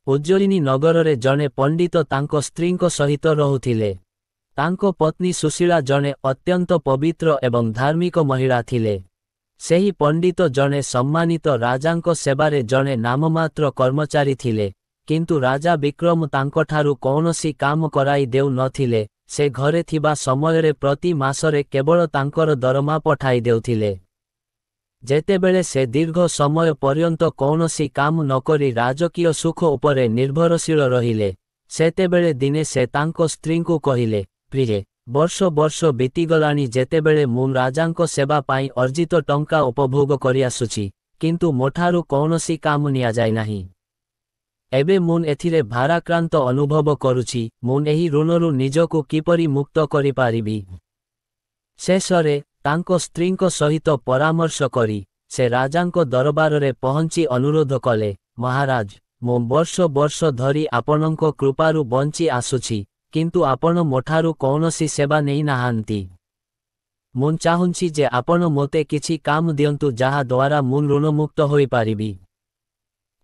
उज्जयिनी नगରରେ जणे पंडित तांको स्त्रीଙ୍କ सहित रहुथिले। तांको पत्नी सुशीला जणे अत्यंत पवित्र एवं धार्मिक महिला थिले। सेही पंडित जणे सम्मानित राजांको सेवारे जणे नाममात्र कर्मचारी थिले, किंतु राजा विक्रम तांकोठारु कौनसी काम कराई देउ नथिले। से घरे थिबा समयरे प्रति मासरे केवल तांकर दरमा पठाई देउथिले। जेतेबेले से दीर्घ समय पर्यंत कौनसी काम नकरी राजकीय सुख उपरे निर्भरशील रहिले, सेतेबेले दिने से तांको स्त्रींकु कहिले, प्रिये, वर्ष वर्ष बीतीगलानी जेतेबेले मु राजांको सेवा पाई अर्जित टंका उपभोग करि आसुछि, किंतु मोठारु कौनसी काम निया जाय नाही। एबे मुन एथिरे भाराक्रांत अनुभव करुछि। मुन एही ऋणरु निजकु किपरि मुक्त करि पारिबि। शेषरे तांको स्त्रींको सहित परामर्श करी से राजांको दरबाररे पहुंची अनुरोध कले, महाराज, मु वर्ष वर्ष धरी आपनंको कृपारु बंची आसुछि, किंतु आपण मोठारु कौनसी सेवा नेई नाहांती। मुन चाहुंछि जे आपण मोते किछि काम दियंतु जहा द्वारा मुन ऋणमुक्त होई पारिबि।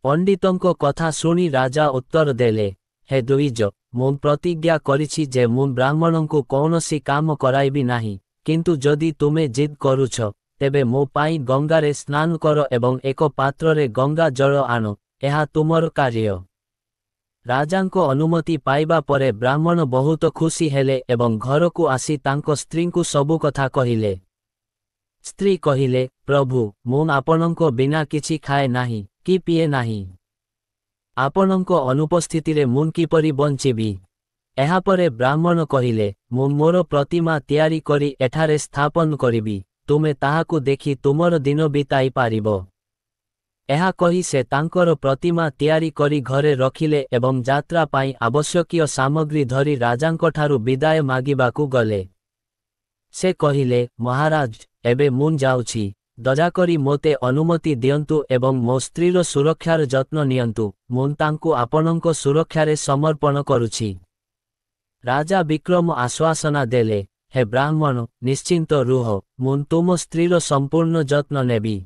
पंडितंको कथा सुनी राजा उत्तर देले, हे द्विज, मु प्रतिज्ञा करिछि जे मु ब्राह्मणंकु कौनसी काम कराइबि नाही, किंतु जदि तुमे जिद करुछ तेबे मो पाई गंगारे स्नान कर एवं एक पात्ररे गंगा जल आण, एहा तुमर कार्य। राजांको अनुमति पाइबा परे ब्राह्मण बहुत खुशी हेले एवं घरकु आसी तांको स्त्रींकु सबु कथा कहिले। स्त्री कहिले, प्रभु, मु आपनंको बिना किछि खाए नाही कि पिए नाही। आपनंको अनुपस्थितिरे मुन किपरि बंचिबि। एहापरे ब्राह्मण कहिले, मु मोर प्रतिमा तैयारी करी एठारे स्थापन करिबि, तुमे ताहाकु देखि तुमर दिन बिताई पारिबो। एहा कही से तांकर प्रतिमा तैयारी करी घरे रखिले एवं यात्रा पाई आवश्यकीय सामग्री धरी राजांकोठारु विदाय मागिबाकु गले। से कहिले, महाराज, एबे मुन जाउछि, दयाकरी मोते अनुमति दियंतु एवं मो स्त्रीर सुरक्षार जत्न नियंतु। मुन तांकु आपनंको सुरक्षारे समर्पण करुछि। राजा विक्रम आश्वासना देले, हे ब्राह्मण, निश्चिंत रुह, मुन तुम स्त्रीर संपूर्ण जत्न नेबी।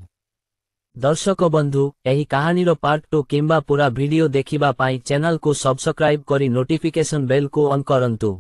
दर्शक बंधु, एही कहानीर पार्ट 2 किंबा पूरा वीडियो देखिबा पाई चैनल को सब्सक्राइब करी नोटिफिकेशन बेल को ऑन करंतु।